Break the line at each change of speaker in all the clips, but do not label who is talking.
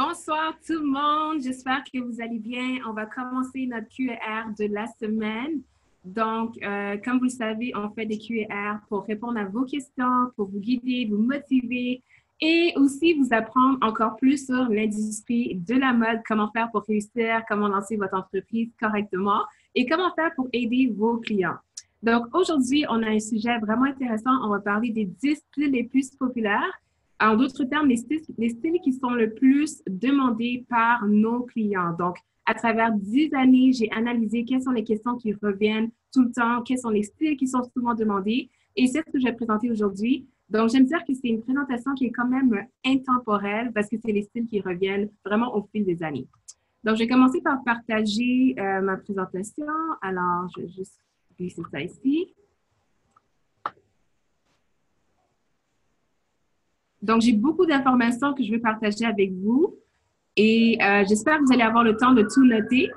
Bonsoir tout le monde, j'espère que vous allez bien. On va commencer notre Q&R de la semaine. Donc, comme vous le savez, on fait des Q&R pour répondre à vos questions, pour vous guider, vous motiver et aussi vous apprendre encore plus sur l'industrie de la mode, comment faire pour réussir, comment lancer votre entreprise correctement et comment faire pour aider vos clients. Donc, aujourd'hui, on a un sujet vraiment intéressant. On va parler des 10 styles les plus populaires. En d'autres termes, les styles qui sont le plus demandés par nos clients. Donc, à travers 10 années, j'ai analysé quelles sont les questions qui reviennent tout le temps, quels sont les styles qui sont souvent demandés. Et c'est ce que je vais présenter aujourd'hui. Donc, j'aime dire que c'est une présentation qui est quand même intemporelle parce que c'est les styles qui reviennent vraiment au fil des années. Donc, je vais commencer par partager ma présentation. Alors, je vais juste glisser ça ici. Donc, j'ai beaucoup d'informations que je vais partager avec vous et j'espère que vous allez avoir le temps de tout noter.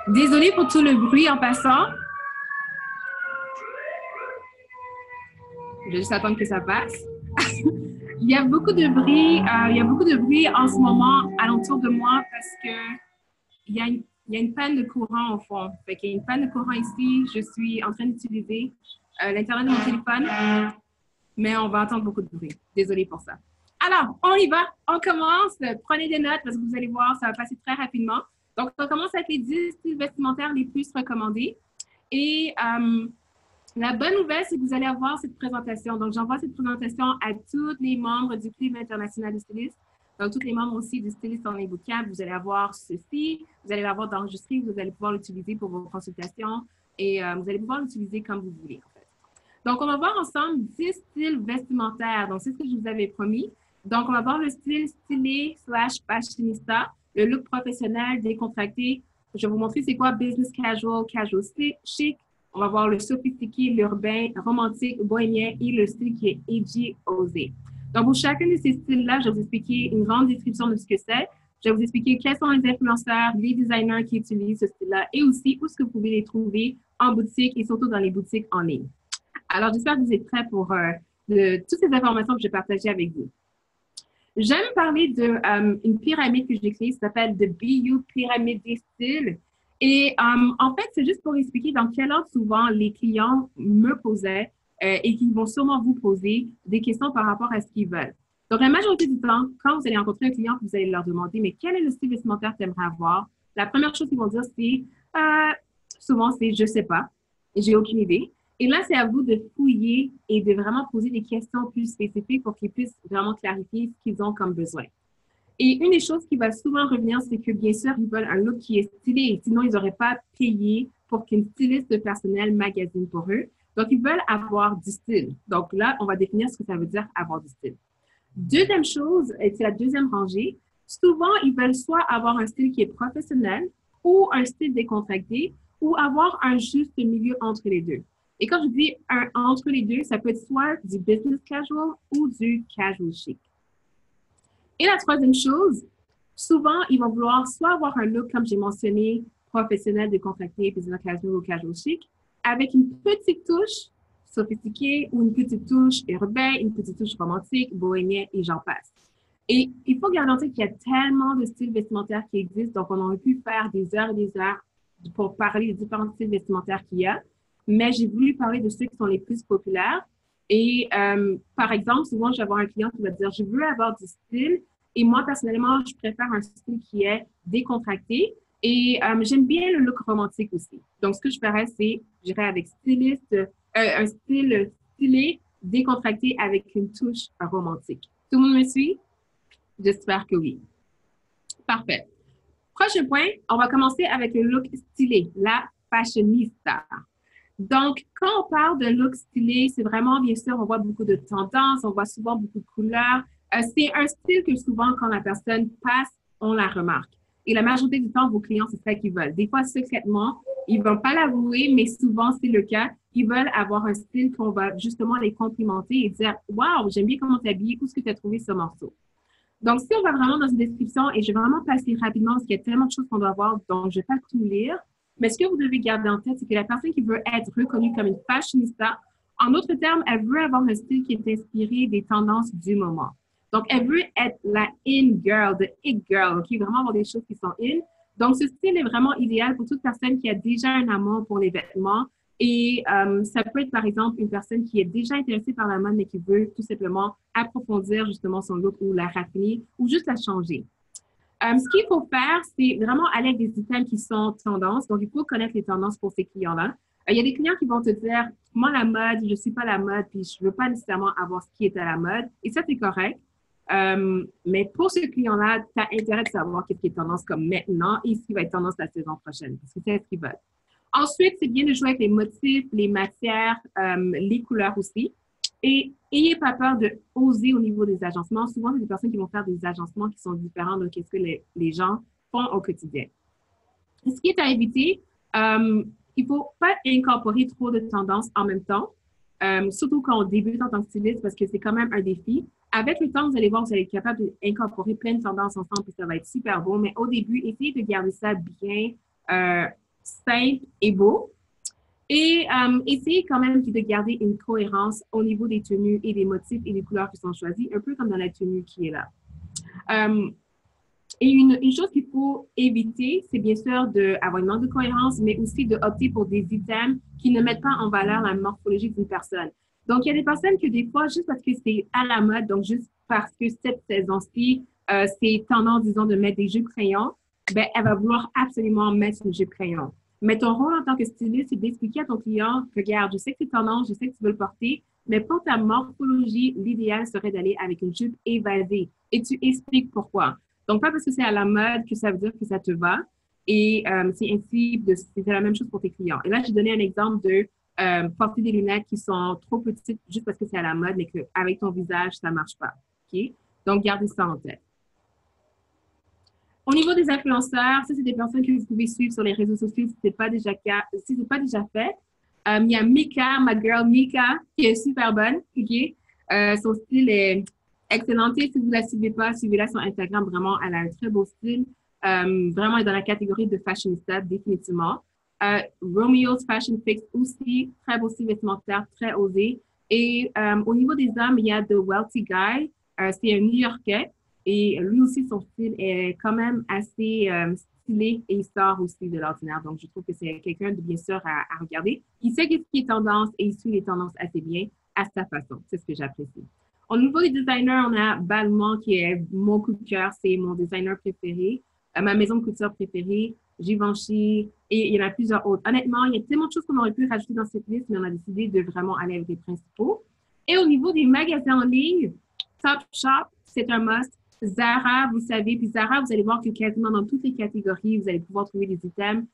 Désolée pour tout le bruit en passant. Je vais juste attendre que ça passe. Il y a beaucoup de bruit, en ce moment alentour de moi parce que il y a une panne de courant au fond. Fait qu'il y a une panne de courant ici. Je suis en train d'utiliser l'Internet de mon téléphone. Mais on va entendre beaucoup de bruit. Désolée pour ça. Alors, on y va. On commence. Prenez des notes parce que vous allez voir, ça va passer très rapidement. Donc, on commence avec les 10 styles vestimentaires les plus recommandés. Et la bonne nouvelle, c'est que vous allez avoir cette présentation. Donc, j'envoie cette présentation à tous les membres du Club international de stylistes. Donc, tous les membres aussi du Stylist en Bootcamp. Vous allez avoir ceci. Vous allez l'avoir d'enregistré. Vous allez pouvoir l'utiliser pour vos consultations. Et vous allez pouvoir l'utiliser comme vous voulez. Donc, on va voir ensemble 10 styles vestimentaires. Donc, c'est ce que je vous avais promis. Donc, on va voir le style stylé / fashionista, le look professionnel, décontracté. Je vais vous montrer c'est quoi business casual, casual chic. On va voir le sophistiqué, l'urbain, romantique, bohémien et le style qui est edgy, osé. Donc, pour chacun de ces styles-là, je vais vous expliquer une grande description de ce que c'est. Je vais vous expliquer quels sont les influenceurs, les designers qui utilisent ce style-là et aussi où est-ce que vous pouvez les trouver en boutique et surtout dans les boutiques en ligne. Alors, j'espère que vous êtes prêts pour toutes ces informations que je vais partager avec vous. J'aime parler d'une pyramide que j'ai créée, ça s'appelle The BU Pyramide des styles. Et en fait, c'est juste pour expliquer dans quel ordre souvent les clients me posaient et qui vont sûrement vous poser des questions par rapport à ce qu'ils veulent. Donc, la majorité du temps, quand vous allez rencontrer un client, vous allez leur demander, mais quel est le style vestimentaire que tu aimerais avoir? La première chose qu'ils vont dire, c'est, souvent, c'est, je sais pas, j'ai aucune idée. Et là, c'est à vous de fouiller et de vraiment poser des questions plus spécifiques pour qu'ils puissent vraiment clarifier ce qu'ils ont comme besoin. Et une des choses qui va souvent revenir, c'est que bien sûr, ils veulent un look qui est stylé. Sinon, ils n'auraient pas payé pour qu'une styliste personnelle magasine pour eux. Donc, ils veulent avoir du style. Donc là, on va définir ce que ça veut dire avoir du style. Deuxième chose, et c'est la deuxième rangée, souvent, ils veulent soit avoir un style qui est professionnel ou un style décontracté ou avoir un juste milieu entre les deux. Et quand je dis un entre les deux, ça peut être soit du business casual ou du casual chic. Et la troisième chose, souvent, ils vont vouloir soit avoir un look, comme j'ai mentionné, professionnel, décontracté, business casual ou casual chic, avec une petite touche sophistiquée ou une petite touche urbaine, une petite touche romantique, bohémien et j'en passe. Et il faut garder en tête qu'il y a tellement de styles vestimentaires qui existent, donc on aurait pu faire des heures et des heures pour parler des différents styles vestimentaires qu'il y a. Mais j'ai voulu parler de ceux qui sont les plus populaires. Et par exemple, souvent, je vais avoir un client qui va dire, je veux avoir du style. Et moi, personnellement, je préfère un style qui est décontracté. Et j'aime bien le look romantique aussi. Donc, ce que je ferais, c'est, j'irais avec un style stylé, décontracté avec une touche romantique. Tout le monde me suit? J'espère que oui. Parfait. Prochain point, on va commencer avec le look stylé, la fashionista. Donc, quand on parle de look stylé, c'est vraiment, bien sûr, on voit beaucoup de tendances, on voit souvent beaucoup de couleurs. C'est un style que souvent, quand la personne passe, on la remarque. Et la majorité du temps, vos clients, c'est ça qu'ils veulent. Des fois, secrètement, ils ne vont pas l'avouer, mais souvent, c'est le cas. Ils veulent avoir un style qu'on va justement les complimenter et dire « Wow, j'aime bien comment tu es habillé, où est-ce que tu as trouvé ce morceau? » Donc, si on va vraiment dans une description, et je vais vraiment passer rapidement parce qu'il y a tellement de choses qu'on doit voir, donc je ne vais pas tout lire. Mais ce que vous devez garder en tête, c'est que la personne qui veut être reconnue comme une fashionista, en d'autres termes, elle veut avoir un style qui est inspiré des tendances du moment. Donc, elle veut être la in girl, the it girl, OK? Vraiment avoir des choses qui sont in. Donc, ce style est vraiment idéal pour toute personne qui a déjà un amour pour les vêtements. Et ça peut être, par exemple, une personne qui est déjà intéressée par la mode, mais qui veut tout simplement approfondir justement son look ou la raffiner ou juste la changer. Ce qu'il faut faire, c'est vraiment aller avec des items qui sont tendances. Donc, il faut connaître les tendances pour ces clients-là. Il y a des clients qui vont te dire, moi, la mode, je ne suis pas la mode, puis je ne veux pas nécessairement avoir ce qui est à la mode. Et ça, c'est correct. Mais pour ce client-là, tu as intérêt de savoir ce qui est tendance comme maintenant et ce qui va être tendance la saison prochaine, parce que c'est ce qu'ils veulent. Ensuite, c'est bien de jouer avec les motifs, les matières, les couleurs aussi. Et ayez pas peur de oser au niveau des agencements. Souvent, c'est des personnes qui vont faire des agencements qui sont différents de ce que les gens font au quotidien. Ce qui est à éviter, il ne faut pas incorporer trop de tendances en même temps, surtout quand on débute en tant que styliste, parce que c'est quand même un défi. Avec le temps, vous allez voir, vous allez être capable d'incorporer plein de tendances ensemble, puis ça va être super beau. Mais au début, essayez de garder ça bien simple et beau. Et essayez quand même de garder une cohérence au niveau des tenues et des motifs et des couleurs qui sont choisis, un peu comme dans la tenue qui est là. Et une chose qu'il faut éviter, c'est bien sûr d'avoir une manque de cohérence, mais aussi d'opter pour des items qui ne mettent pas en valeur la morphologie d'une personne. Donc, il y a des personnes que des fois, juste parce que c'est à la mode, donc juste parce que cette saison-ci, c'est tendance, disons, de mettre des jupes crayons, ben, elle va vouloir absolument mettre une jupe crayon. Mais ton rôle en tant que styliste, c'est d'expliquer à ton client, regarde, je sais que c'est tendance, je sais que tu veux le porter, mais pour ta morphologie, l'idéal serait d'aller avec une jupe évasée. Et tu expliques pourquoi. Donc, pas parce que c'est à la mode que ça veut dire que ça te va. Et c'est la même chose pour tes clients. Et là, j'ai donné un exemple de porter des lunettes qui sont trop petites juste parce que c'est à la mode, mais qu'avec ton visage, ça ne marche pas. OK? Donc, gardez ça en tête. Au niveau des influenceurs, ça, c'est des personnes que vous pouvez suivre sur les réseaux sociaux si ce n'est pas déjà fait. Il y a Mika, ma girl Mika, qui est super bonne. OK? Son style est excellent. Si vous ne la suivez pas, suivez-la sur Instagram. Vraiment, elle a un très beau style. Vraiment, elle est dans la catégorie de fashionista, définitivement. Romeo's Fashion Fix aussi, très beau style vestimentaire, très osé. Et au niveau des hommes, il y a The Wealthy Guy. C'est un New-Yorkais. Et lui aussi, son style est quand même assez stylé et il sort aussi de l'ordinaire. Donc, je trouve que c'est quelqu'un de bien sûr à regarder. Il sait ce qui est tendance et il suit les tendances assez bien à sa façon. C'est ce que j'apprécie. Au niveau des designers, on a Balmain qui est mon coup de cœur. C'est mon designer préféré. Ma maison de couture préférée, Givenchy et il y en a plusieurs autres. Honnêtement, il y a tellement de choses qu'on aurait pu rajouter dans cette liste, mais on a décidé de vraiment aller avec les principaux. Et au niveau des magasins en ligne, Topshop, c'est un must. Zara, vous savez, puis Zara, vous allez voir que quasiment dans toutes les catégories, vous allez pouvoir trouver des items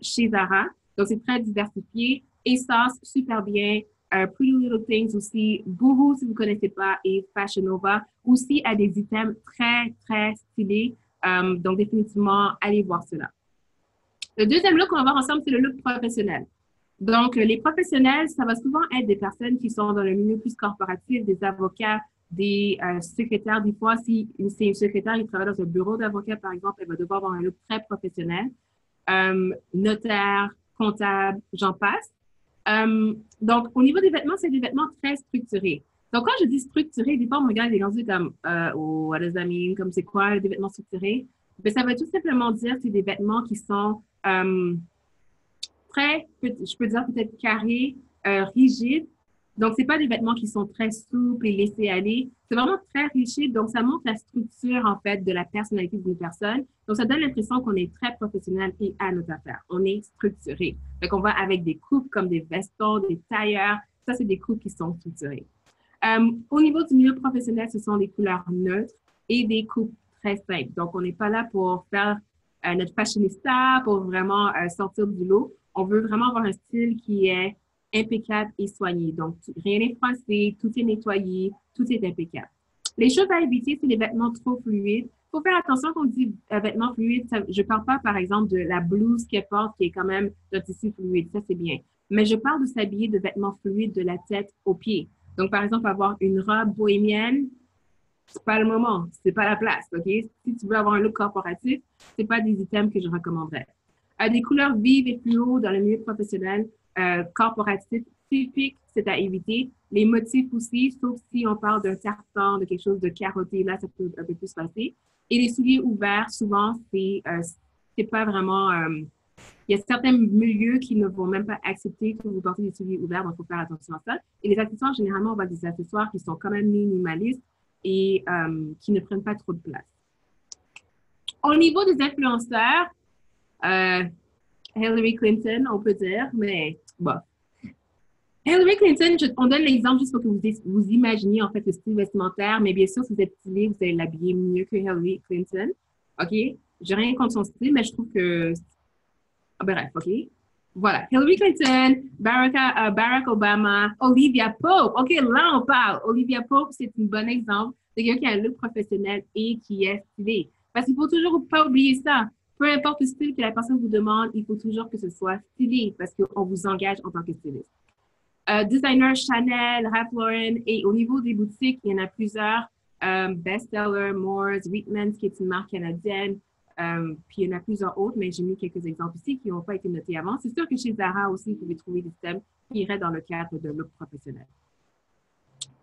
chez Zara. Donc, c'est très diversifié. ASOS, super bien. Pretty Little Things aussi. Boohoo, si vous ne connaissez pas, et Fashion Nova aussi a des items très, très stylés. Donc, définitivement, allez voir cela. Le deuxième look qu'on va voir ensemble, c'est le look professionnel. Donc, les professionnels, ça va souvent être des personnes qui sont dans le milieu plus corporatif, des avocats, des secrétaires. Des fois, si c'est une secrétaire qui travaille dans un bureau d'avocat, par exemple, elle va devoir avoir un look très professionnel. Notaire, comptable, j'en passe. Donc, au niveau des vêtements, c'est des vêtements très structurés. Donc, quand je dis structuré, des fois, on me regarde les gens comme oh, what does that mean? Comme c'est quoi des vêtements structurés? Mais ça veut tout simplement dire que c'est des vêtements qui sont très, je peux dire peut-être carrés, rigides. Donc, c'est pas des vêtements qui sont très souples et laissés aller. C'est vraiment très rigide. Donc, ça montre la structure, en fait, de la personnalité d'une personne. Donc, ça donne l'impression qu'on est très professionnel et à notre affaire. On est structuré. Donc, on va avec des coupes comme des vestons, des tailleurs. Ça, c'est des coupes qui sont structurées. Au niveau du milieu professionnel, ce sont des couleurs neutres et des coupes très simples. Donc, on n'est pas là pour faire notre fashionista, pour vraiment sortir du lot. On veut vraiment avoir un style qui est impeccable et soigné. Donc, rien n'est froissé, tout est nettoyé, tout est impeccable. Les choses à éviter, c'est les vêtements trop fluides. Il faut faire attention quand on dit vêtements fluides. Je ne parle pas, par exemple, de la blouse qu'elle porte, qui est quand même d'un tissu fluide. Ça, c'est bien. Mais je parle de s'habiller de vêtements fluides de la tête aux pieds. Donc, par exemple, avoir une robe bohémienne, c'est pas le moment, c'est pas la place, OK? Si tu veux avoir un look corporatif, c'est pas des items que je recommanderais. Des couleurs vives et fluo dans le milieu professionnel, corporatif, typique, c'est à éviter. Les motifs aussi, sauf si on parle d'un tartan, de quelque chose de carotté, là, ça peut un peu plus passer. Et les souliers ouverts, souvent, c'est pas vraiment... il y a certains milieux qui ne vont même pas accepter que vous portez des souliers ouverts, donc il faut faire attention à ça. Et les accessoires, généralement, on va des accessoires qui sont quand même minimalistes et qui ne prennent pas trop de place. Au niveau des influenceurs, Hillary Clinton, on peut dire, mais bon. Hillary Clinton, on donne l'exemple juste pour que vous imaginiez en fait le style vestimentaire, mais bien sûr, si vous êtes stylé, vous allez l'habiller mieux que Hillary Clinton. OK? J'ai rien contre son style, mais je trouve que... Ah, bref, OK? Voilà. Hillary Clinton, Barack Obama, Olivia Pope. OK, là, on parle. Olivia Pope, c'est un bon exemple de quelqu'un qui a un look professionnel et qui est stylé. Parce qu'il faut toujours pas oublier ça. Peu importe le style que la personne vous demande, il faut toujours que ce soit stylé parce qu'on vous engage en tant que styliste. Designer Chanel, Ralph Lauren, et au niveau des boutiques, il y en a plusieurs. Bestseller, Moores, Wheatman's, qui est une marque canadienne. Puis il y en a plusieurs autres, mais j'ai mis quelques exemples ici qui n'ont pas été notés avant. C'est sûr que chez Zara aussi, vous pouvez trouver des thèmes qui iraient dans le cadre de look professionnel.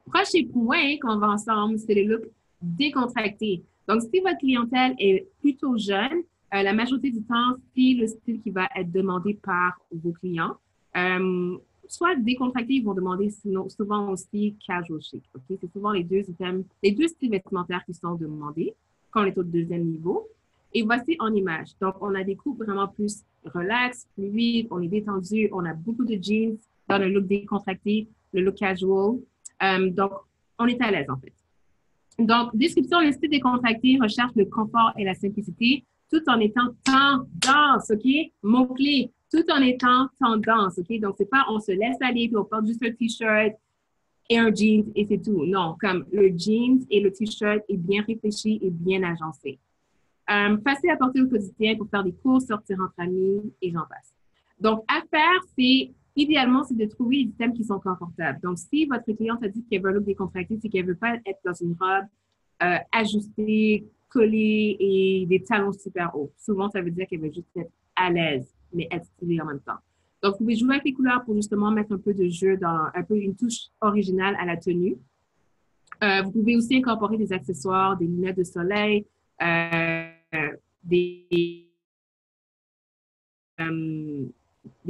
Prochain point qu'on va ensemble, c'est le look décontracté. Donc, si votre clientèle est plutôt jeune, la majorité du temps, c'est le style qui va être demandé par vos clients. Soit décontracté, ils vont demander souvent aussi casual chic. Okay? C'est souvent les deux styles vestimentaires qui sont demandés quand on est au deuxième niveau. Et voici en image. Donc, on a des coupes vraiment plus relax, fluides, on est détendu, on a beaucoup de jeans dans le look décontracté, le look casual. Donc, on est à l'aise en fait. Donc, description, le style décontracté recherche le confort et la simplicité tout en étant tendance, OK? Mot-clé, tout en étant tendance, OK? Donc, c'est pas on se laisse aller puis on porte juste un T-shirt et un jeans et c'est tout. Non, comme le jeans et le T-shirt est bien réfléchi et bien agencé. Facile à porter au quotidien pour faire des courses, sortir entre amis et j'en passe. Donc, à faire, idéalement, c'est de trouver des items qui sont confortables. Donc, si votre cliente a dit qu'elle veut un look décontracté, c'est qu'elle ne veut pas être dans une robe ajustée, collée et des talons super hauts. Souvent, ça veut dire qu'elle veut juste être à l'aise, mais être stylée en même temps. Donc, vous pouvez jouer avec les couleurs pour justement mettre un peu de jeu un peu une touche originale à la tenue. Vous pouvez aussi incorporer des accessoires, des lunettes de soleil, des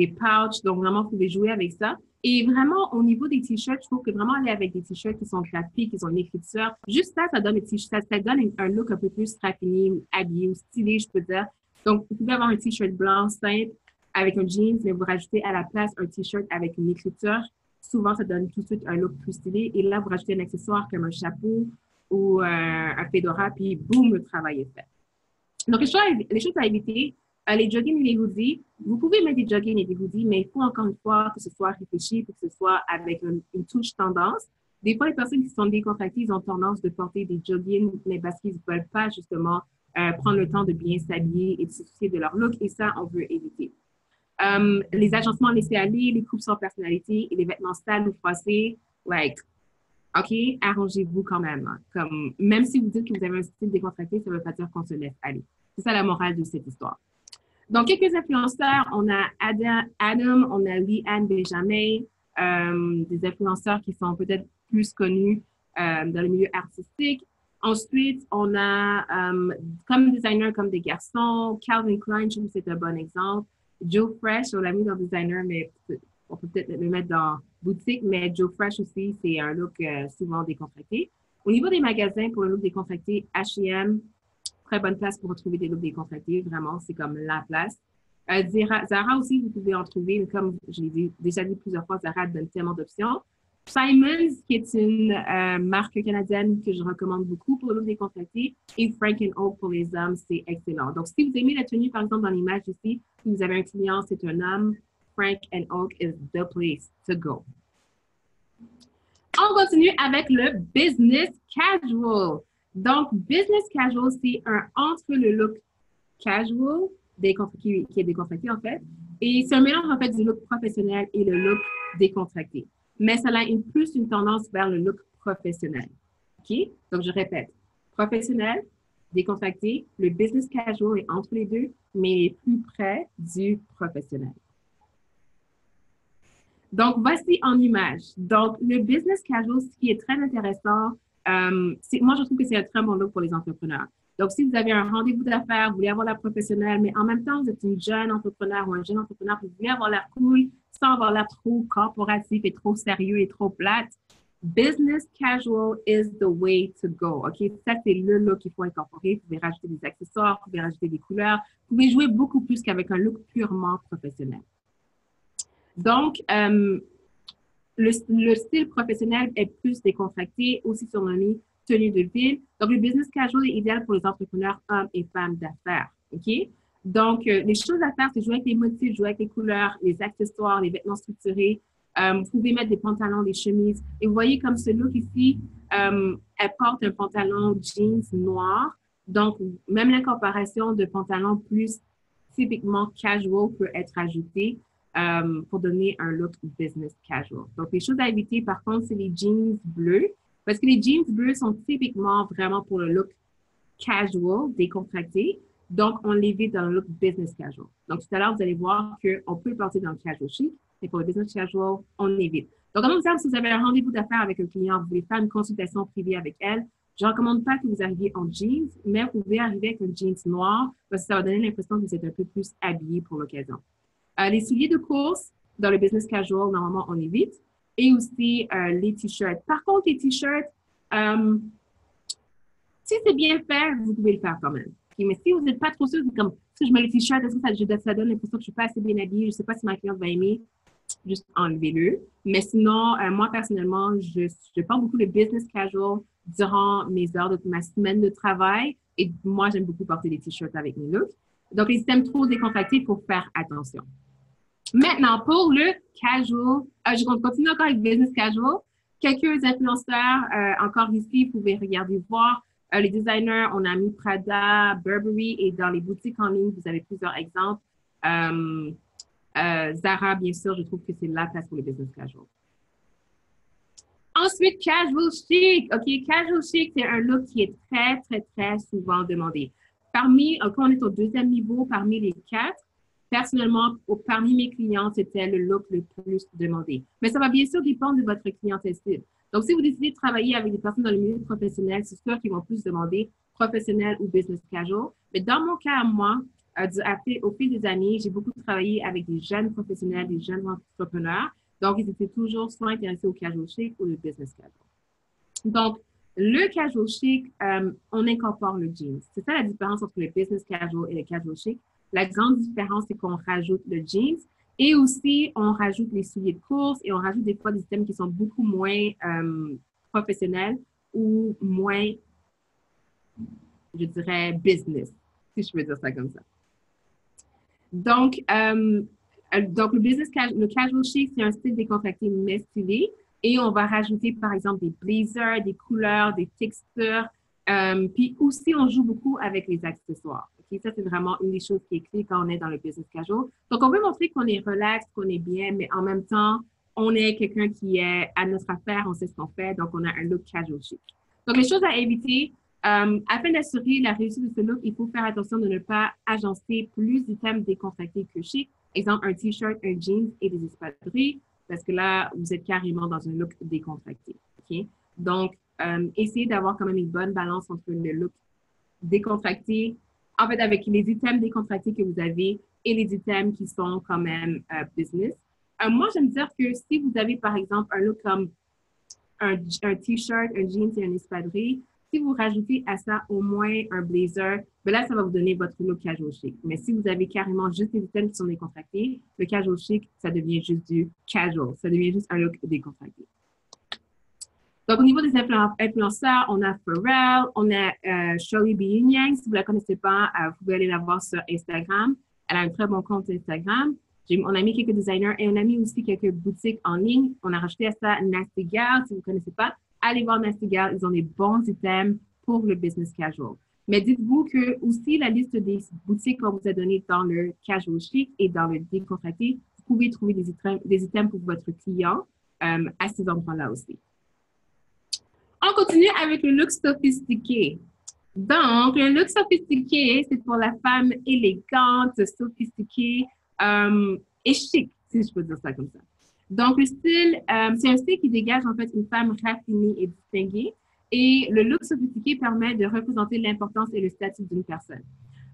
pouches. Donc, vraiment, vous pouvez jouer avec ça. Et vraiment, au niveau des t-shirts, je trouve que vraiment aller avec des t-shirts qui sont graphiques, qui sont une écriture, juste ça donne ça donne un look un peu plus raffiné, ou habillé, ou stylé, je peux dire. Donc, vous pouvez avoir un t-shirt blanc simple avec un jeans, mais vous rajoutez à la place un t-shirt avec une écriture. Souvent, ça donne tout de suite un look plus stylé. Et là, vous rajoutez un accessoire comme un chapeau ou un fedora, puis boum, le travail est fait. Donc, les choses à éviter, les joggings et les hoodies, vous pouvez mettre des joggings et des hoodies, mais il faut encore une fois que ce soit réfléchi, que ce soit avec une touche tendance. Des fois, les personnes qui sont décontractées, ils ont tendance de porter des joggings, mais parce qu'ils ne veulent pas justement prendre le temps de bien s'habiller et de se soucier de leur look, et ça, on veut éviter. Les agencements laissés aller, les coupes sans personnalité et les vêtements sales ou froissés, OK, arrangez-vous quand même. Comme, même si vous dites que vous avez un style décontracté, ça ne veut pas dire qu'on se laisse aller. C'est ça la morale de cette histoire. Donc, quelques influenceurs, on a Adam, on a Lee-Anne Benjamin, des influenceurs qui sont peut-être plus connus dans le milieu artistique. Ensuite, on a comme designer, comme des garçons, Calvin Klein, je trouve que c'est un bon exemple. Joe Fresh, on l'a mis dans designer, mais on peut peut-être le mettre dans boutique, mais Joe Fresh aussi, c'est un look souvent décontracté. Au niveau des magasins, pour le look décontracté, H&M, très bonne place pour retrouver des looks décontractés. Vraiment, c'est comme la place. Zara aussi, vous pouvez en trouver. Comme je l'ai déjà dit plusieurs fois, Zara donne tellement d'options. Simons, qui est une marque canadienne que je recommande beaucoup pour le look décontracté. Et Frank & Oak pour les hommes, c'est excellent. Donc, si vous aimez la tenue, par exemple, dans l'image ici, si vous avez un client, c'est un homme, Frank & Oak is the place to go. On continue avec le business casual. Donc, business casual, c'est un entre le look casual, qui est décontracté en fait, et c'est un mélange en fait du look professionnel et le look décontracté. Mais ça a plus une tendance vers le look professionnel. OK? Donc, je répète, professionnel, décontracté, le business casual est entre les deux, mais plus près du professionnel. Donc, voici en image. Donc, le business casual, ce qui est très intéressant, moi, je trouve que c'est un très bon look pour les entrepreneurs. Donc, si vous avez un rendez-vous d'affaires, vous voulez avoir l'air professionnel, mais en même temps, vous êtes une jeune entrepreneur ou un jeune entrepreneur, vous voulez avoir l'air cool sans avoir l'air trop corporatif et trop sérieux et trop plate, business casual is the way to go. OK? Ça, c'est le look qu'il faut incorporer. Vous pouvez rajouter des accessoires, vous pouvez rajouter des couleurs. Vous pouvez jouer beaucoup plus qu'avec un look purement professionnel. Donc, le style professionnel est plus décontracté, aussi surnommé tenue de ville. Donc, le business casual est idéal pour les entrepreneurs hommes et femmes d'affaires. OK? Donc, les choses à faire, c'est jouer avec les motifs, jouer avec les couleurs, les accessoires, les vêtements structurés. Vous pouvez mettre des pantalons, des chemises. Et vous voyez comme ce look ici, elle porte un pantalon jeans noir. Donc, même l'incorporation de pantalons plus typiquement casual peut être ajoutée pour donner un look business casual. Donc, les choses à éviter, par contre, c'est les jeans bleus. Parce que les jeans bleus sont typiquement vraiment pour le look casual, décontracté. Donc, on l'évite dans le look business casual. Donc, tout à l'heure, vous allez voir qu'on peut le porter dans le casual chic, mais pour le business casual, on évite. Donc, en exemple, si vous avez un rendez-vous d'affaires avec un client, vous voulez faire une consultation privée avec elle, je ne recommande pas que vous arriviez en jeans, mais vous pouvez arriver avec un jeans noir parce que ça va donner l'impression que vous êtes un peu plus habillé pour l'occasion. Les souliers de course, dans le business casual, normalement, on évite. Et aussi les t-shirts. Par contre, les t-shirts, si c'est bien fait, vous pouvez le faire quand même. Okay, mais si vous n'êtes pas trop sûr, c'est comme, si je mets le t-shirt, est-ce que ça donne l'impression que je ne suis pas assez bien habillée, je ne sais pas si ma cliente va aimer, juste enlevez-le. Mais sinon, moi, personnellement, je porte beaucoup de business casual durant mes heures de ma semaine de travail. Et moi, j'aime beaucoup porter des t-shirts avec mes looks. Donc, les systèmes trop décontractés, il faut faire attention. Maintenant, pour le casual, je continue encore avec business casual. Quelques influenceurs, encore ici, vous pouvez regarder, voir. Les designers, on a mis Prada, Burberry, et dans les boutiques en ligne, vous avez plusieurs exemples. Zara, bien sûr, je trouve que c'est la place pour le business casual. Ensuite, casual chic. OK, casual chic, c'est un look qui est très, très, très souvent demandé. Quand on est au deuxième niveau, parmi les 4, personnellement, parmi mes clients, c'était le look le plus demandé. Mais ça va bien sûr dépendre de votre clientèle cible. Donc, si vous décidez de travailler avec des personnes dans le milieu professionnel, c'est sûr qu'ils vont plus demander professionnel ou business casual. Mais dans mon cas, moi, au fil des années, j'ai beaucoup travaillé avec des jeunes professionnels, des jeunes entrepreneurs. Donc, ils étaient toujours soit intéressés au casual chic ou le business casual. Donc, le casual chic, on incorpore le jeans. C'est ça la différence entre le business casual et le casual chic. La grande différence, c'est qu'on rajoute le jeans et aussi on rajoute les souliers de course et on rajoute des fois des items qui sont beaucoup moins professionnels ou moins, je dirais, business, si je peux dire ça comme ça. Donc le casual chic, c'est un style décontracté mais stylé. Et on va rajouter, par exemple, des blazers, des couleurs, des textures. Puis aussi, on joue beaucoup avec les accessoires. Okay? Ça, c'est vraiment une des choses qui est clé quand on est dans le business casual. Donc, on veut montrer qu'on est relax, qu'on est bien, mais en même temps, on est quelqu'un qui est à notre affaire, on sait ce qu'on fait, donc on a un look casual chic. Donc, les choses à éviter, afin d'assurer la réussite de ce look, il faut faire attention de ne pas agencer plus d'items décontractés que chic. Exemple, un t-shirt, un jeans et des espadrilles, parce que là, vous êtes carrément dans un look décontracté. Okay? Donc, essayez d'avoir quand même une bonne balance entre le look décontracté, en fait, avec les items décontractés que vous avez et les items qui sont quand même business. Moi, j'aime dire que si vous avez, par exemple, un look comme un t-shirt, un jeans et un espadrille, si vous rajoutez à ça au moins un blazer, ben là, ça va vous donner votre look casual chic. Mais si vous avez carrément juste les items qui sont décontractés, le casual chic, ça devient juste du casual. Ça devient juste un look décontracté. Donc, au niveau des influenceurs, on a Pharrell, on a Shirley Yang. Si vous ne la connaissez pas, vous pouvez aller la voir sur Instagram. Elle a un très bon compte Instagram. On a mis quelques designers et on a mis aussi quelques boutiques en ligne. On a rajouté à ça Nasty Gal. Si vous ne connaissez pas, allez voir Nasty Gal. Ils ont des bons items pour le business casual. Mais dites-vous que aussi la liste des boutiques qu'on vous a données dans le casual chic et dans le décontracté, vous pouvez trouver des items pour votre client à ces endroits-là aussi. On continue avec le look sophistiqué. Donc, le look sophistiqué, c'est pour la femme élégante, sophistiquée et chic, si je peux dire ça comme ça. Donc, le style, c'est un style qui dégage en fait une femme raffinée et distinguée. Et le look sophistiqué permet de représenter l'importance et le statut d'une personne.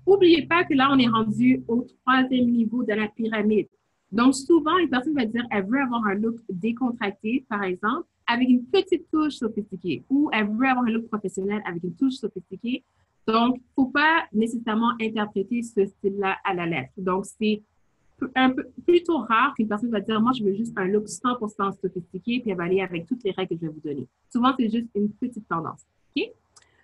N'oubliez pas que là, on est rendu au troisième niveau de la pyramide. Donc, souvent, une personne va dire, elle veut avoir un look décontracté, par exemple, avec une petite touche sophistiquée, ou elle veut avoir un look professionnel avec une touche sophistiquée. Donc, il ne faut pas nécessairement interpréter ce style-là à la lettre. Donc, c'est un peu plutôt rare qu'une personne va dire, moi, je veux juste un look 100% sophistiqué, puis elle va aller avec toutes les règles que je vais vous donner. Souvent, c'est juste une petite tendance. OK?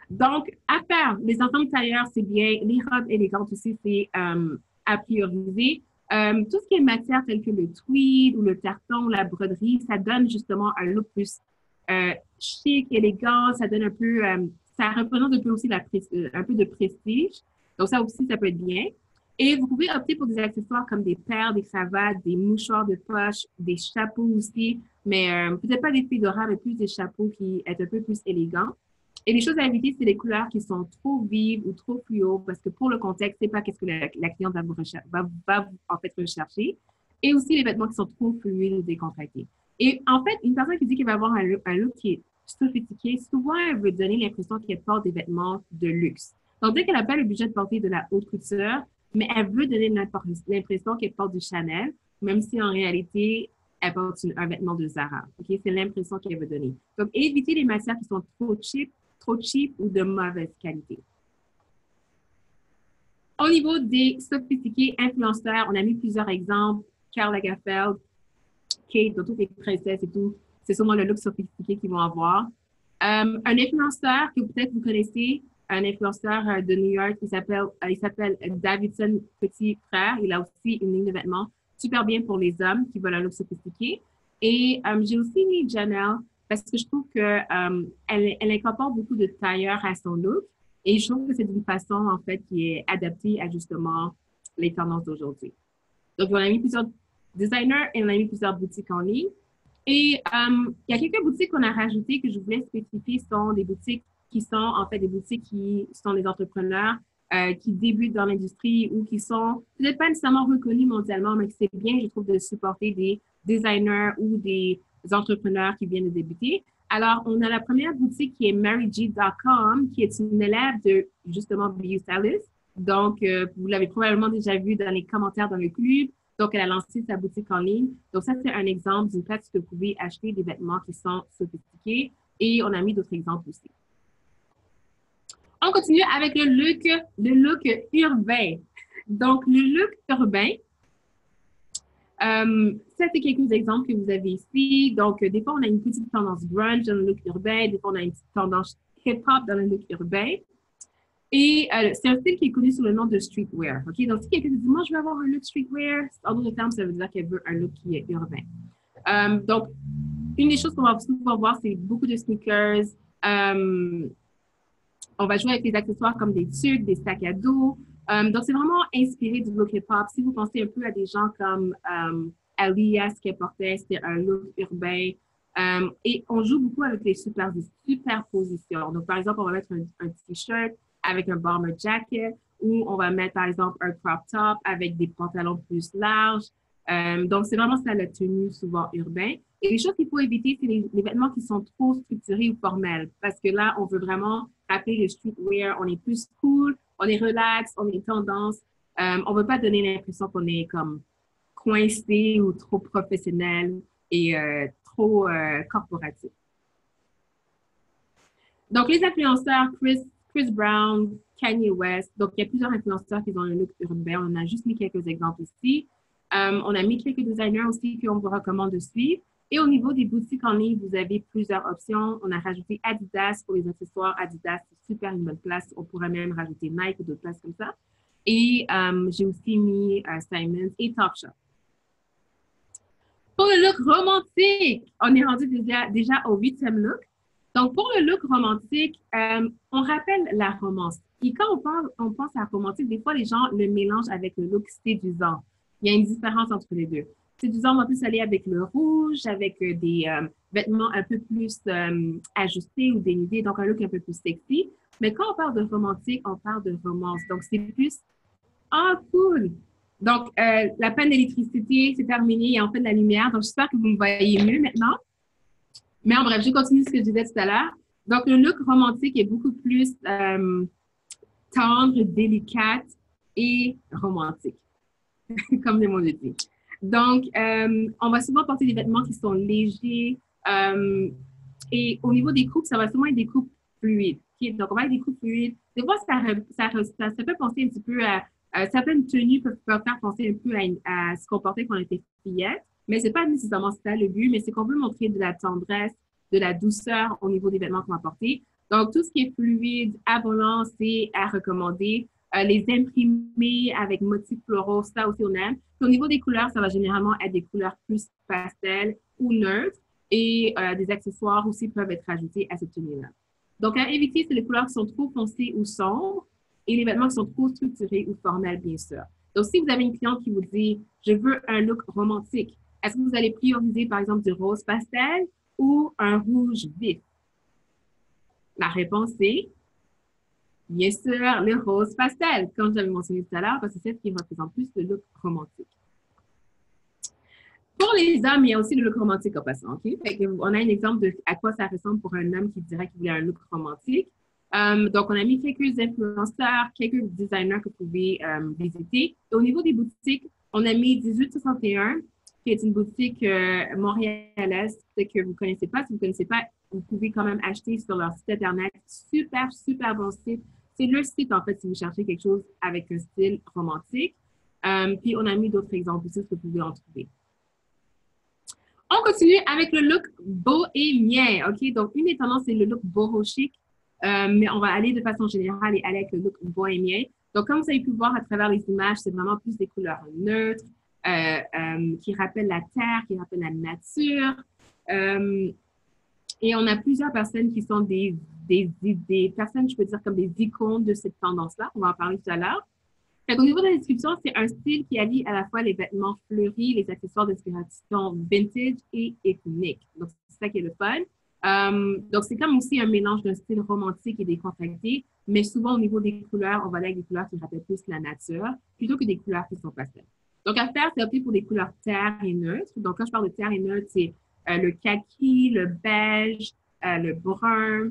Donc, à faire, les ensembles tailleurs, c'est bien. Les robes élégantes aussi, c'est à prioriser. Tout ce qui est matière telle que le tweed ou le tartan ou la broderie, ça donne justement un look plus chic, élégant. Ça donne un peu, ça représente un peu aussi un peu de prestige. Donc, ça aussi, ça peut être bien. Et vous pouvez opter pour des accessoires comme des perles, des cravates, des mouchoirs de poche, des chapeaux aussi, mais peut-être pas des fedoras, mais plus des chapeaux qui est un peu plus élégants. Et les choses à éviter, c'est les couleurs qui sont trop vives ou trop fluo, parce que pour le contexte, c'est pas qu'est-ce que la cliente va va en fait rechercher. Et aussi les vêtements qui sont trop fluides ou décontractés. Et en fait, une personne qui dit qu'elle va avoir un look qui est sophistiqué, souvent, elle veut donner l'impression qu'elle porte des vêtements de luxe. Donc, dès qu'elle n'a pas le budget de porter de la haute couture, mais elle veut donner l'impression qu'elle porte du Chanel, même si en réalité, elle porte un vêtement de Zara. Okay? C'est l'impression qu'elle veut donner. Donc, évitez les matières qui sont trop cheap ou de mauvaise qualité. Au niveau des sophistiqués influenceurs, on a mis plusieurs exemples. Karl Lagerfeld, Kate, donc toutes les princesses et tout. C'est sûrement le look sophistiqué qu'ils vont avoir. Un influenceur que peut-être vous connaissez, un influenceur de New York, il s'appelle Davidson Petit Frère. Il a aussi une ligne de vêtements super bien pour les hommes qui veulent un look sophistiqué. Et j'ai aussi mis Janelle parce que je trouve elle incorpore beaucoup de tailleurs à son look. Et je trouve que c'est d'une façon, en fait, qui est adaptée à justement les tendances d'aujourd'hui. Donc, on a mis plusieurs designers et on a mis plusieurs boutiques en ligne. Et il y a quelques boutiques qu'on a rajoutées que je voulais spécifier sont des boutiques qui sont en fait des boutiques qui sont des entrepreneurs qui débutent dans l'industrie ou qui sont peut-être pas nécessairement reconnus mondialement, mais que c'est bien, je trouve, de supporter des designers ou des entrepreneurs qui viennent de débuter. Alors, on a la première boutique qui est maryg.com, qui est une élève de justement Be Stylist. Donc, vous l'avez probablement déjà vu dans les commentaires dans le club. Donc, elle a lancé sa boutique en ligne. Donc, ça, c'est un exemple d'une place où vous pouvez acheter des vêtements qui sont sophistiqués. Et on a mis d'autres exemples aussi. On continue avec le look urbain. Donc, le look urbain, ça, c'est quelques exemples que vous avez ici. Donc, des fois, on a une petite tendance grunge dans le look urbain. Des fois, on a une petite tendance hip-hop dans le look urbain. Et c'est un style qui est connu sous le nom de streetwear. Okay? Donc, si quelqu'un dit, moi, je veux avoir un look streetwear, en d'autres termes, ça veut dire qu'elle veut un look qui est urbain. Donc, une des choses qu'on va souvent voir, c'est beaucoup de sneakers. On va jouer avec des accessoires comme des tuques, des sacs à dos. Donc, c'est vraiment inspiré du look hip-hop. Si vous pensez un peu à des gens comme Aaliyah, ce qu'elle portait, c'était un look urbain. Et on joue beaucoup avec les superpositions. Donc, par exemple, on va mettre un t-shirt avec un bomber jacket ou on va mettre, par exemple, un crop top avec des pantalons plus larges. Donc, c'est vraiment ça la tenue souvent urbain. Et les choses qu'il faut éviter, c'est les vêtements qui sont trop structurés ou formels. Parce que là, on veut vraiment rappeler le streetwear. On est plus cool, on est relax, on est tendance. On ne veut pas donner l'impression qu'on est comme coincé ou trop professionnel et trop corporatif. Donc, les influenceurs, Chris Brown, Kanye West. Donc, il y a plusieurs influenceurs qui ont un look urbain. On a juste mis quelques exemples ici. On a mis quelques designers aussi qu'on vous recommande de suivre. Et au niveau des boutiques en ligne, vous avez plusieurs options. On a rajouté Adidas pour les accessoires. Adidas, c'est super une bonne place. On pourrait même rajouter Nike ou d'autres places comme ça. Et j'ai aussi mis Simons et Topshop. Pour le look romantique, on est rendu déjà au 8e look. Donc, pour le look romantique, on rappelle la romance. Et quand on pense à romantique, des fois, les gens le mélangent avec le look séduisant. Il y a une différence entre les deux. Séduisant, on va plus aller avec le rouge, avec des vêtements un peu plus ajustés ou dénudés, donc un look un peu plus sexy. Mais quand on parle de romantique, on parle de romance. Donc, c'est plus, ah, cool! Donc, la panne d'électricité, c'est terminé. Il y a enfin de la lumière. Donc, j'espère que vous me voyez mieux maintenant. Mais en bref, je continue ce que je disais tout à l'heure. Donc, le look romantique est beaucoup plus tendre, délicate et romantique, comme le mot le dit. Donc, on va souvent porter des vêtements qui sont légers. Et au niveau des coupes, ça va souvent être des coupes fluides. Okay? Donc, on va avoir des coupes fluides. Des fois, ça peut penser un petit peu à certaines tenues peuvent faire penser un peu à se comporter quand on était fillette, mais c'est pas nécessairement ça le but, mais c'est qu'on veut montrer de la tendresse, de la douceur au niveau des vêtements qu'on va porter. Donc, tout ce qui est fluide, abondant, c'est à recommander. Les imprimés avec motifs floraux, ça aussi on aime. Puis au niveau des couleurs, ça va généralement être des couleurs plus pastel ou neutres et des accessoires aussi peuvent être ajoutés à cette tenue-là. Donc, à éviter, c'est les couleurs qui sont trop foncées ou sombres et les vêtements qui sont trop structurés ou formels, bien sûr. Donc, si vous avez une cliente qui vous dit « je veux un look romantique », est-ce que vous allez prioriser, par exemple, du rose pastel ou un rouge vif? La réponse est bien sûr le rose pastel, comme j'avais mentionné tout à l'heure, parce que c'est ce qui représente plus le look romantique. Pour les hommes, il y a aussi le look romantique en passant. Okay? On a un exemple de à quoi ça ressemble pour un homme qui dirait qu'il voulait un look romantique. Donc, on a mis quelques influenceurs, quelques designers que vous pouvez visiter. Et au niveau des boutiques, on a mis 1861, qui est une boutique montréalaise que vous ne connaissez pas. Si vous ne connaissez pas, vous pouvez quand même acheter sur leur site Internet. Super, super bon site. C'est le site, en fait, si vous cherchez quelque chose avec un style romantique. Puis, on a mis d'autres exemples aussi que vous pouvez en trouver. On continue avec le look bohémien, OK? Donc, une des tendances, c'est le look boho chic, mais on va aller de façon générale et aller avec le look bohémien. Donc, comme vous avez pu voir à travers les images, c'est vraiment plus des couleurs neutres, qui rappellent la terre, qui rappellent la nature. Et on a plusieurs personnes qui sont des personnes, je peux dire, comme des icônes de cette tendance-là. On va en parler tout à l'heure. Au niveau de la description, c'est un style qui allie à la fois les vêtements fleuris, les accessoires d'inspiration vintage et ethnique. Donc, c'est ça qui est le fun. Donc, c'est comme aussi un mélange d'un style romantique et décontracté, mais souvent au niveau des couleurs, on va aller avec des couleurs qui rappellent plus la nature plutôt que des couleurs qui sont pastel. Donc, à faire, c'est opter pour des couleurs terre et neutres. Donc, quand je parle de terre et neutre, c'est le kaki, le beige, le brun.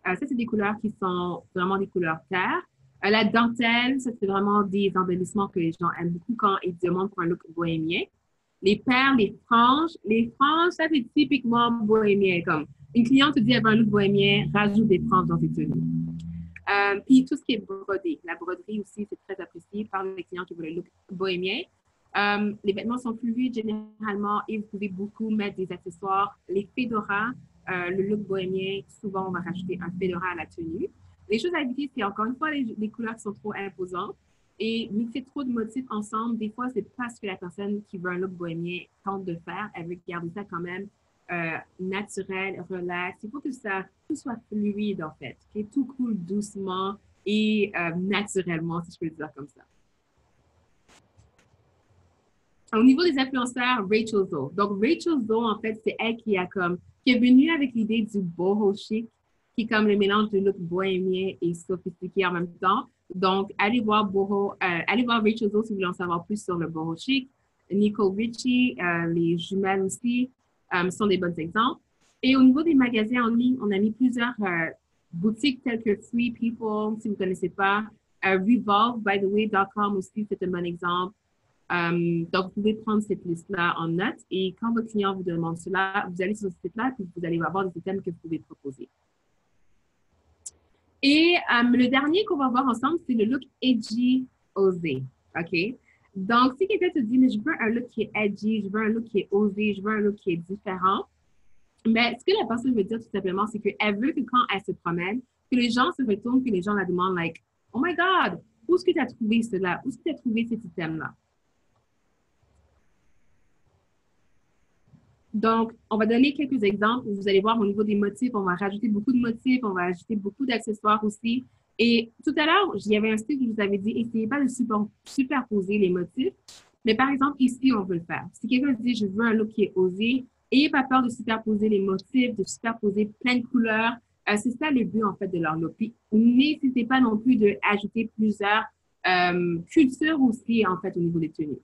Ça, c'est des couleurs qui sont vraiment des couleurs terre. La dentelle, ça, c'est vraiment des embellissements que les gens aiment beaucoup quand ils demandent pour un look bohémien. Les perles, les franges, ça, c'est typiquement bohémien. Comme une cliente te dit, elle veut un look bohémien, rajoute des franges dans ses tenues. Puis tout ce qui est brodé. La broderie aussi, c'est très apprécié par les clients qui veulent le look bohémien. Les vêtements sont fluides généralement et vous pouvez beaucoup mettre des accessoires. Les fedoras, le look bohémien, souvent on va rajouter un fedora à la tenue. Les choses à éviter, c'est encore une fois les couleurs qui sont trop imposantes et mixer trop de motifs ensemble. Des fois, c'est pas ce que la personne qui veut un look bohémien tente de faire. Elle veut garder ça quand même naturel, relax. Il faut que ça tout soit fluide en fait, que tout coule doucement et naturellement, si je peux le dire comme ça. Au niveau des influenceurs, Rachel Zoe. Donc, Rachel Zoe, en fait, c'est elle qui est venue avec l'idée du boho chic, qui est comme le mélange de look bohémien et sophistiqué en même temps. Donc, allez voir Rachel Zoe si vous voulez en savoir plus sur le boho chic. Nicole Richie, les jumelles aussi, sont des bons exemples. Et au niveau des magasins en ligne, on a mis plusieurs boutiques telles que Free People, si vous ne connaissez pas. RevolveByTheWay.com aussi, c'est un bon exemple. Donc, vous pouvez prendre cette liste-là en note et quand votre client vous demande cela, vous allez sur ce site-là et vous allez avoir des items que vous pouvez proposer. Et le dernier qu'on va voir ensemble, c'est le look edgy osé. OK? Donc, si quelqu'un te dit, mais je veux un look qui est edgy, je veux un look qui est osé, je veux un look qui est différent, mais ce que la personne veut dire tout simplement, c'est qu'elle veut que quand elle se promène, que les gens se retournent, que les gens la demandent, like, oh my God, où est-ce que tu as trouvé cela? Où est-ce que tu as trouvé cet item-là? Donc, on va donner quelques exemples. Vous allez voir au niveau des motifs, on va rajouter beaucoup de motifs, on va ajouter beaucoup d'accessoires aussi. Et tout à l'heure, il y avait un style qui vous avait dit, essayez pas de superposer les motifs. Mais par exemple, ici, on veut le faire. Si quelqu'un dit, je veux un look qui est osé, ayez pas peur de superposer les motifs, de superposer plein de couleurs. C'est ça le but, en fait, de leur look. Puis, n'hésitez pas non plus d'ajouter plusieurs culture aussi, en fait, au niveau des tenues.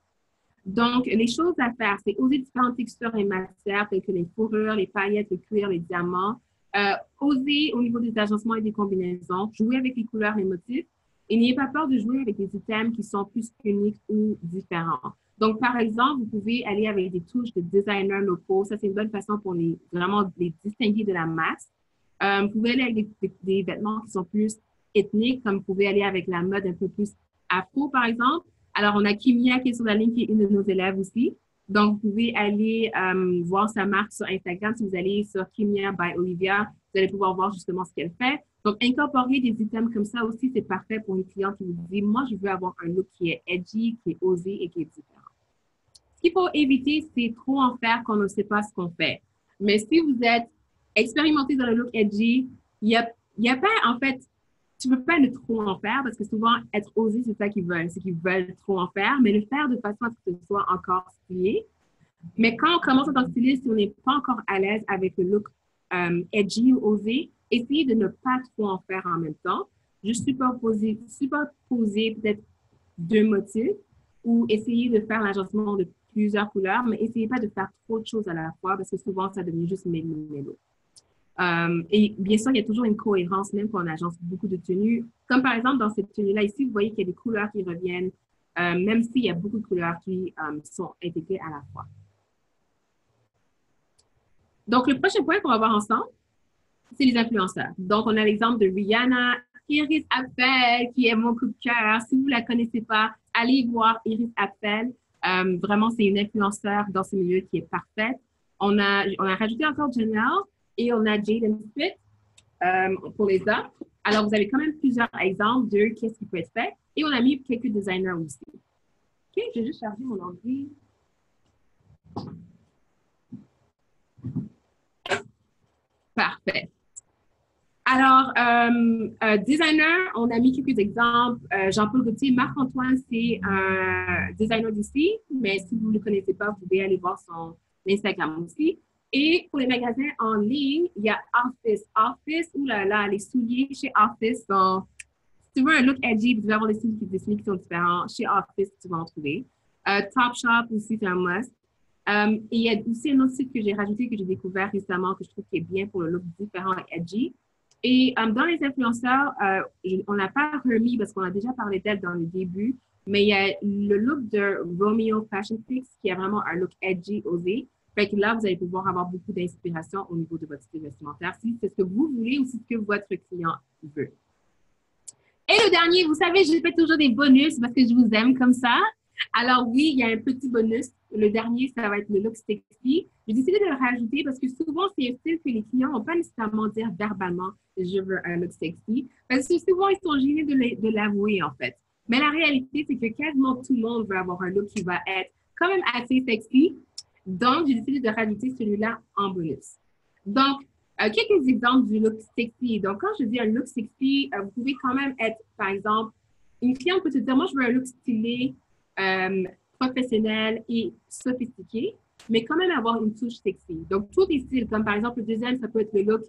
Donc, les choses à faire, c'est oser différentes textures et matières, telles que les fourrures, les paillettes, le cuir, les diamants. Oser au niveau des agencements et des combinaisons, jouer avec les couleurs, les motifs. Et n'ayez pas peur de jouer avec des items qui sont plus uniques ou différents. Donc, par exemple, vous pouvez aller avec des touches de designers locaux. Ça, c'est une bonne façon pour vraiment les distinguer de la masse. Vous pouvez aller avec des vêtements qui sont plus ethniques, comme vous pouvez aller avec la mode un peu plus afro, par exemple. Alors, on a Kimia qui est sur la ligne, qui est une de nos élèves aussi. Donc, vous pouvez aller voir sa marque sur Instagram. Si vous allez sur Kimia by Olivia, vous allez pouvoir voir justement ce qu'elle fait. Donc, incorporer des items comme ça aussi, c'est parfait pour une cliente qui vous dit, moi, je veux avoir un look qui est edgy, qui est osé et qui est différent. Ce qu'il faut éviter, c'est trop en faire quand on ne sait pas ce qu'on fait. Mais si vous êtes expérimenté dans le look edgy, il y a pas, en fait, tu ne peux pas ne trop en faire parce que souvent, être osé, c'est ça qu'ils veulent. C'est qu'ils veulent trop en faire, mais le faire de façon à ce que ce soit encore stylé. Mais quand on commence en tant que styliste, si on n'est pas encore à l'aise avec le look edgy ou osé, essayez de ne pas trop en faire en même temps. Juste superposer peut-être deux motifs ou essayer de faire l'agencement de plusieurs couleurs, mais essayez pas de faire trop de choses à la fois parce que souvent, ça devient juste mélo. Et bien sûr, il y a toujours une cohérence, même quand on agence beaucoup de tenues. Comme par exemple, dans cette tenue-là, ici, vous voyez qu'il y a des couleurs qui reviennent, même s'il y a beaucoup de couleurs qui sont intégrées à la fois. Donc, le prochain point qu'on va voir ensemble, c'est les influenceurs. Donc, on a l'exemple de Rihanna, Iris Apfel, qui est mon coup de cœur. Si vous ne la connaissez pas, allez voir Iris Apfel. Vraiment, c'est une influenceur dans ce milieu qui est parfaite. On a rajouté encore Janelle et on a Jaden Smith pour les hommes. Alors, vous avez quand même plusieurs exemples de qu'est-ce qui peut être fait. Et on a mis quelques designers aussi. OK, je vais juste charger mon ordi. Parfait. Alors, designer, on a mis quelques exemples. Jean-Paul Gaultier, Marc-Antoine, c'est un designer d'ici, mais si vous ne le connaissez pas, vous pouvez aller voir son Instagram aussi. Et pour les magasins en ligne, il y a Office. Office, oulala, les souliers chez Office sont... Si tu veux un look edgy, tu vas avoir des souliers qui sont différents. Chez Office, tu vas en trouver. Topshop aussi, c'est un must. Et il y a aussi un autre site que j'ai rajouté, que j'ai découvert récemment, que je trouve qui est bien pour le look différent et edgy. Et dans les influenceurs, on n'a pas remis parce qu'on a déjà parlé d'elle dans le début, mais il y a le look de Romeo Fashion Fix qui a vraiment un look edgy, osé. Fait que là, vous allez pouvoir avoir beaucoup d'inspiration au niveau de votre style vestimentaire, si c'est ce que vous voulez ou si c'est ce que votre client veut. Et le dernier, vous savez, je fais toujours des bonus parce que je vous aime comme ça. Alors oui, il y a un petit bonus. Le dernier, ça va être le look sexy. J'ai décidé de le rajouter parce que souvent, c'est un style que les clients n'ont pas nécessairement dire verbalement « je veux un look sexy ». Parce que souvent, ils sont gênés de l'avouer, en fait. Mais la réalité, c'est que quasiment tout le monde veut avoir un look qui va être quand même assez sexy. Donc, j'ai décidé de rajouter celui-là en bonus. Donc, quelques exemples du look sexy. Donc, quand je dis un look sexy, vous pouvez quand même être, par exemple, une cliente peut te dire « moi, je veux un look stylé ». Professionnel et sophistiqué, mais quand même avoir une touche sexy. Donc, tous les styles, comme par exemple le deuxième, ça peut être le look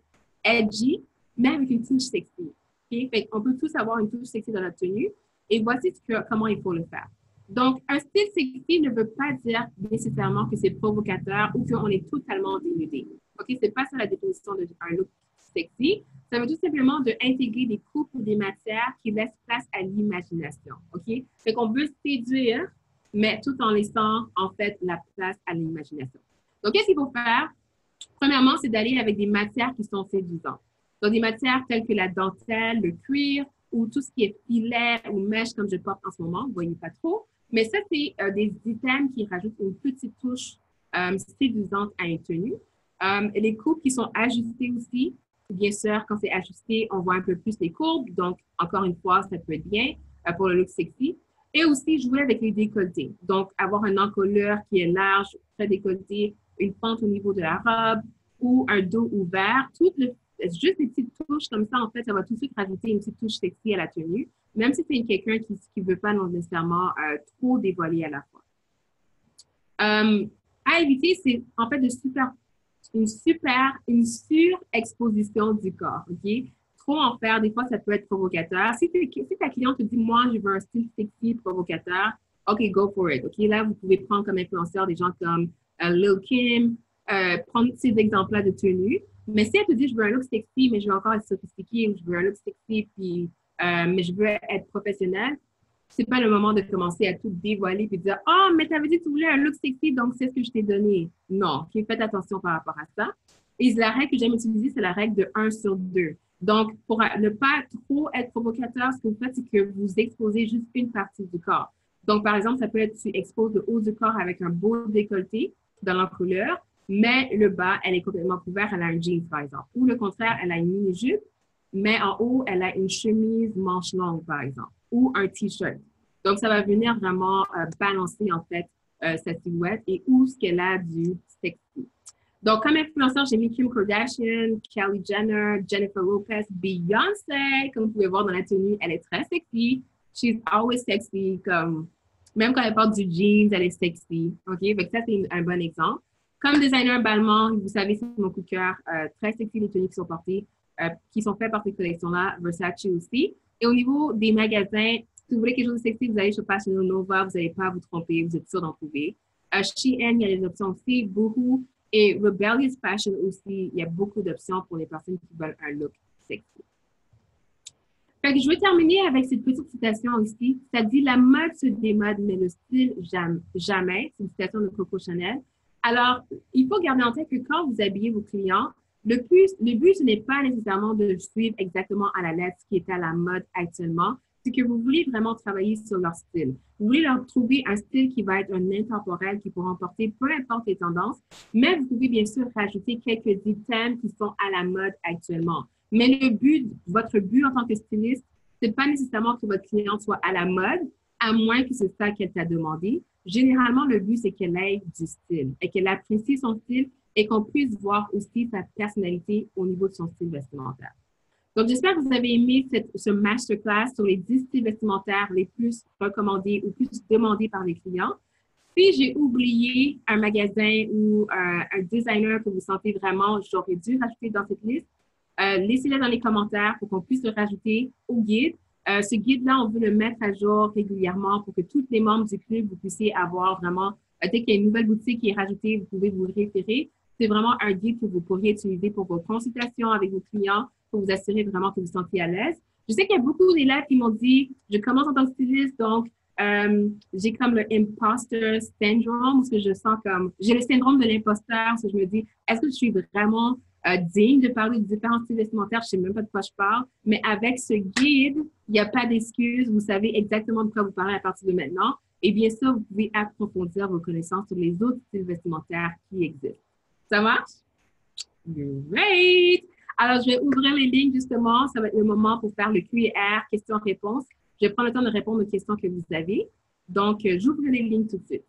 edgy, mais avec une touche sexy. Okay? Fait on peut tous avoir une touche sexy dans notre tenue. Et voici comment il faut le faire. Donc, un style sexy ne veut pas dire nécessairement que c'est provocateur ou qu'on est totalement dénudé. OK? C'est pas ça la définition d'un look sexy. Ça veut tout simplement d'intégrer des coupes ou des matières qui laissent place à l'imagination. OK? Fait qu'on veut séduire, mais tout en laissant, en fait, la place à l'imagination. Donc, qu'est-ce qu'il faut faire? Premièrement, c'est d'aller avec des matières qui sont séduisantes. Donc, des matières telles que la dentelle, le cuir ou tout ce qui est filet ou mèche comme je porte en ce moment. Vous ne voyez pas trop. Mais ça, c'est des items qui rajoutent une petite touche séduisante à une tenue. Les coupes qui sont ajustées aussi. Bien sûr, quand c'est ajusté, on voit un peu plus les courbes. Donc, encore une fois, ça peut être bien pour le look sexy. Et aussi, jouer avec les décolletés. Donc, avoir un encolure qui est large, très décolleté, une pente au niveau de la robe ou un dos ouvert. Juste des petites touches comme ça, en fait, ça va tout de suite rajouter une petite touche sexy à la tenue, même si c'est quelqu'un qui ne veut pas nécessairement trop dévoiler à la fois. À éviter, c'est en fait une surexposition du corps. Okay? trop en faire, des fois, ça peut être provocateur. Si ta cliente te dit, moi, je veux un style sexy provocateur, OK, go for it. OK, là, vous pouvez prendre comme influenceur des gens comme Lil Kim, prendre ces exemples-là de tenue. Mais si elle te dit, je veux un look sexy, mais je veux encore être sophistiqué, ou je veux un look sexy, puis, mais je veux être professionnel, c'est pas le moment de commencer à tout dévoiler puis de dire, oh, mais t'avais dit que tu voulais un look sexy, donc c'est ce que je t'ai donné. Non, okay, faites attention par rapport à ça. Et la règle que j'aime utiliser, c'est la règle de 1/2. Donc, pour ne pas trop être provocateur, ce que vous faites, c'est que vous exposez juste une partie du corps. Donc, par exemple, ça peut être, tu exposes le haut du corps avec un beau décolleté dans l'encolure, mais le bas, elle est complètement couverte, elle a un jeans, par exemple. Ou le contraire, elle a une mini-jupe, mais en haut, elle a une chemise manche longue, par exemple, ou un T-shirt. Donc, ça va venir vraiment balancer, en fait, sa silhouette et où ce qu'elle a du sexy. Donc, comme influenceur, j'ai mis Kim Kardashian, Kylie Jenner, Jennifer Lopez, Beyoncé. Comme vous pouvez voir dans la tenue, elle est très sexy. She's always sexy. Comme, même quand elle porte du jeans, elle est sexy. OK? Donc, ça, c'est un bon exemple. Comme designer Balmain, vous savez, c'est mon coup de cœur. Très sexy, les tenues qui sont portées, qui sont faites par ces collections-là. Versace aussi. Et au niveau des magasins, si vous voulez quelque chose de sexy, vous allez sur Fashion Nova, vous n'allez pas vous tromper, vous êtes sûr d'en trouver. Shein, il y a des options aussi. Boohoo. Et Rebellious Fashion aussi, il y a beaucoup d'options pour les personnes qui veulent un look sexy. Fait que je vais terminer avec cette petite citation ici. Ça dit, la mode se démode, mais le style jamais. C'est une citation de Coco Chanel. Alors, il faut garder en tête que quand vous habillez vos clients, le but, ce n'est pas nécessairement de suivre exactement à la lettre ce qui est à la mode actuellement. C'est que vous voulez vraiment travailler sur leur style. Vous voulez leur trouver un style qui va être un intemporel, qui pourra emporter peu importe les tendances, mais vous pouvez bien sûr rajouter quelques items qui sont à la mode actuellement. Mais votre but en tant que styliste, c'est pas nécessairement que votre cliente soit à la mode, à moins que c'est ça qu'elle t'a demandé. Généralement, le but, c'est qu'elle ait du style et qu'elle apprécie son style et qu'on puisse voir aussi sa personnalité au niveau de son style vestimentaire. Donc, j'espère que vous avez aimé ce masterclass sur les 10 styles vestimentaires les plus recommandés ou plus demandés par les clients. Si j'ai oublié un magasin ou un designer que vous sentez vraiment, j'aurais dû rajouter dans cette liste, laissez-le dans les commentaires pour qu'on puisse le rajouter au guide. Ce guide-là, on veut le mettre à jour régulièrement pour que tous les membres du club, vous puissiez avoir vraiment, dès qu'il y a une nouvelle boutique qui est rajoutée, vous pouvez vous référer. C'est vraiment un guide que vous pourriez utiliser pour vos consultations avec vos clients, pour vous assurer vraiment que vous vous sentiez à l'aise. Je sais qu'il y a beaucoup d'élèves qui m'ont dit, je commence en tant que styliste, donc j'ai comme le imposter syndrome, parce que je sens comme, j'ai le syndrome de l'imposteur, parce que je me dis, est-ce que je suis vraiment digne de parler de différents styles vestimentaires? Je ne sais même pas de quoi je parle, mais avec ce guide, il n'y a pas d'excuses, vous savez exactement de quoi vous parlez à partir de maintenant, et bien sûr, vous pouvez approfondir vos connaissances sur les autres styles vestimentaires qui existent. Ça marche? Great! Alors, je vais ouvrir les lignes, justement. Ça va être le moment pour faire le Q&A, questions-réponses. Je vais prendre le temps de répondre aux questions que vous avez. Donc, j'ouvre les lignes tout de suite.